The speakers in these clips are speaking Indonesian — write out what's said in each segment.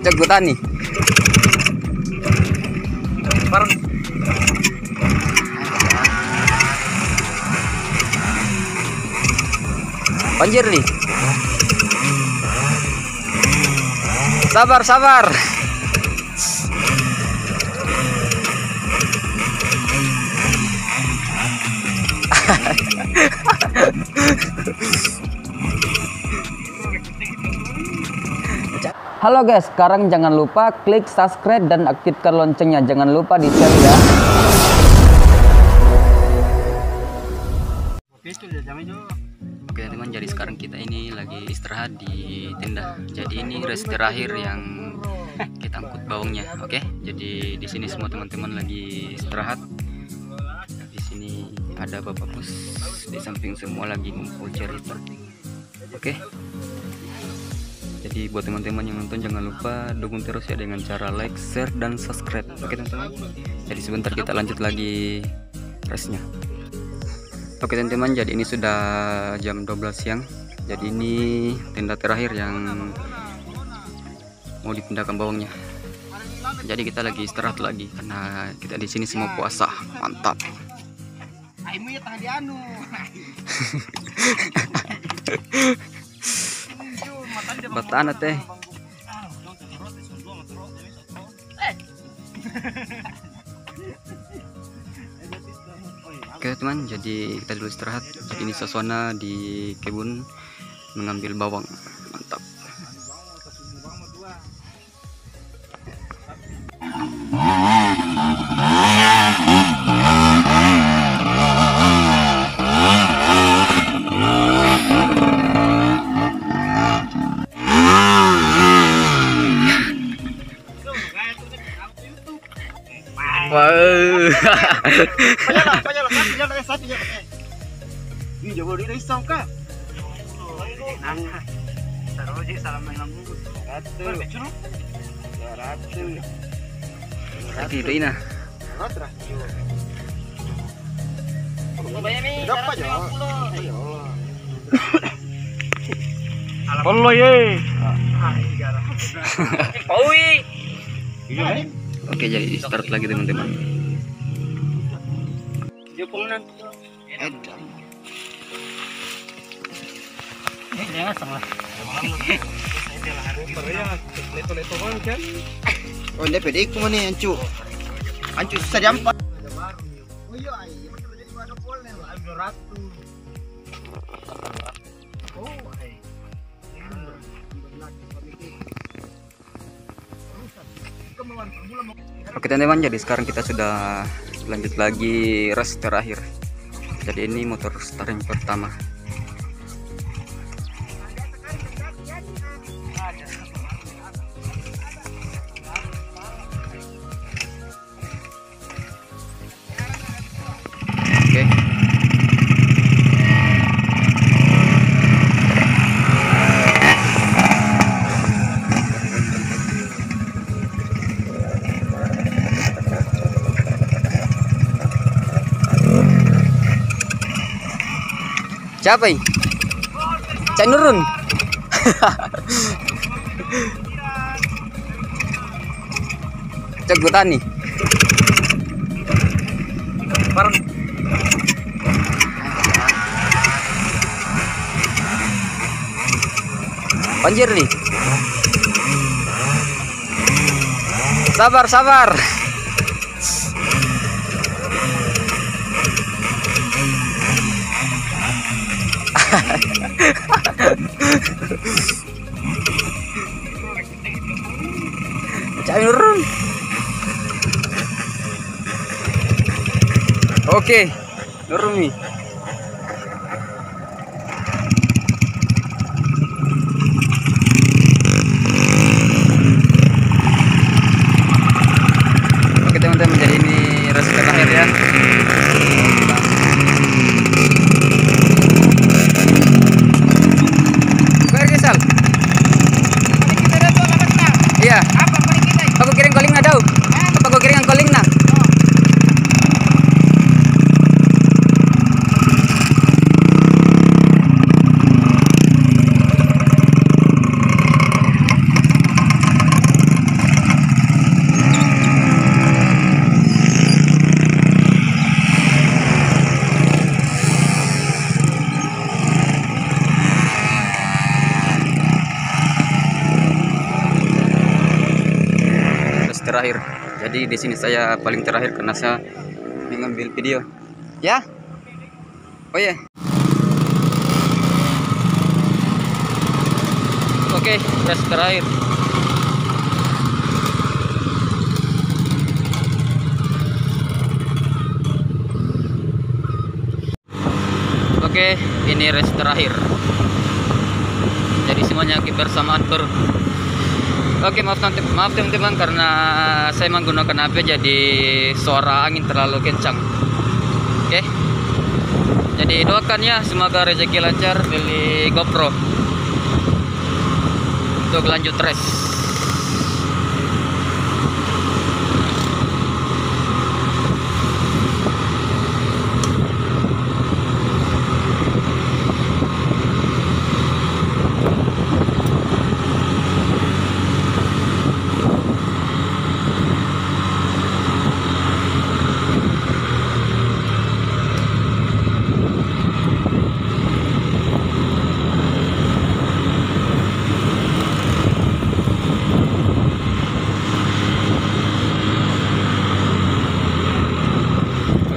Cegutan nih. Banjir nih. Sabar, sabar. Halo guys, sekarang jangan lupa klik subscribe dan aktifkan loncengnya. Jangan lupa di share ya. Oke teman, jadi sekarang kita ini lagi istirahat di tenda. Jadi ini rest terakhir yang kita angkut bawangnya. Oke, jadi di sini semua teman-teman lagi istirahat. Di sini ada Bapak Pus, di samping semua lagi ngumpul cerita. Oke. Jadi buat teman-teman yang nonton jangan lupa dukung terus ya dengan cara like, share, dan subscribe. Oke teman-teman. Jadi sebentar kita lanjut lagi restnya. Oke teman-teman, jadi ini sudah jam 12 siang. Jadi ini tenda terakhir yang mau dipindahkan bawangnya. Jadi kita lagi istirahat lagi karena kita di sini semua puasa. Mantap. Batana teh. Oke teman, jadi kita dulu istirahat. Jadi ini suasana di kebun mengambil bawang. Mantap. Wow. Oke, jadi start lagi teman-teman. Oh, ini pede ku mana ancu. Ancu susah diampak. Oke teman-teman, jadi sekarang kita sudah lanjut lagi rest terakhir. Jadi ini motor start yang pertama. Oke. Siapa ini? Cak Nurun. Cegutan nih. Banjir nih. Sabar, sabar. Cak Nurun. Oke, Nurun nih. Oke teman-teman, jadi ini rest terakhir ya. Iya. Aku kirim calling na daw. Apa ko kirim ang calling na? terakhir. Jadi di sini saya paling terakhir karena saya mengambil video. Ya? Oh ya. Oke, rest terakhir. Oke, ini race terakhir. Jadi semuanya kebersamaan Oke, maaf teman-teman karena saya menggunakan HP jadi suara angin terlalu kencang. Oke. Jadi doakan ya semoga rezeki lancar beli GoPro untuk lanjut race.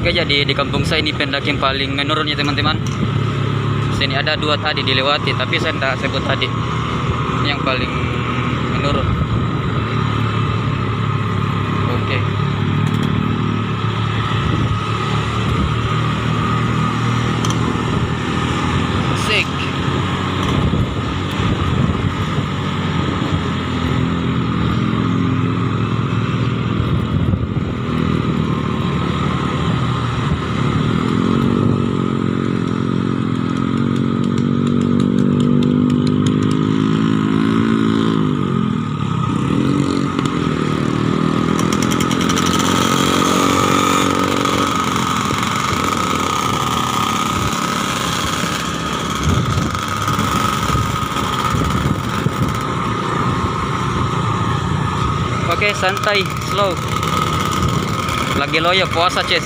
Oke, jadi di kampung saya ini pendaki yang paling menurun ya teman-teman. Sini ada 2 tadi dilewati, tapi saya tidak sebut tadi. Ini yang paling menurun. Oke. Asik. Oke, santai, slow. Lagi loyo puasa, Ces.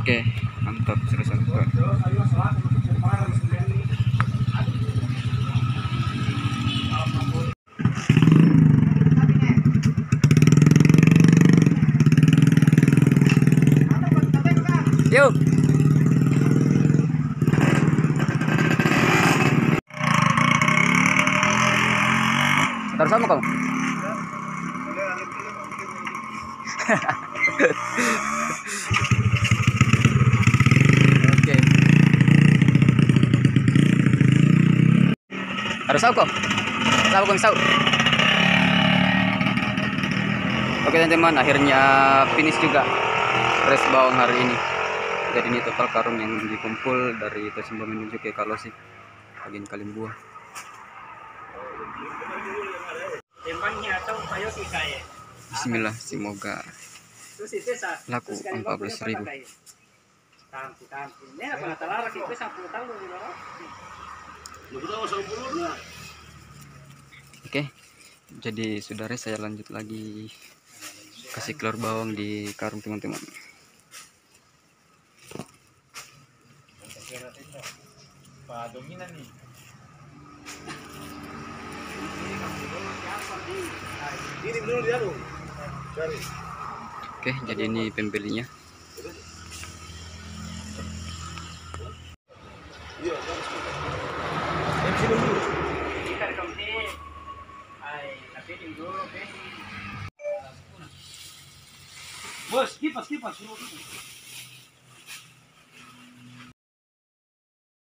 Oke, mantap, selesai. Yuk. Taruh sama kamu. Oke. Harus tahu kok. Tahu kong tahu. Oke teman-teman, akhirnya finish juga res bawang hari ini. Jadi ini total karung yang dikumpul dari Tosimbo menuju ke Kalosi bagian Kalimbuah. Bismillah, semoga laku 14.000. Oke, jadi saudara saya lanjut lagi kasih keluar bawang di karung teman-teman. Dominan nih. Oke, jadi ini pembelinya. Bos, kipas.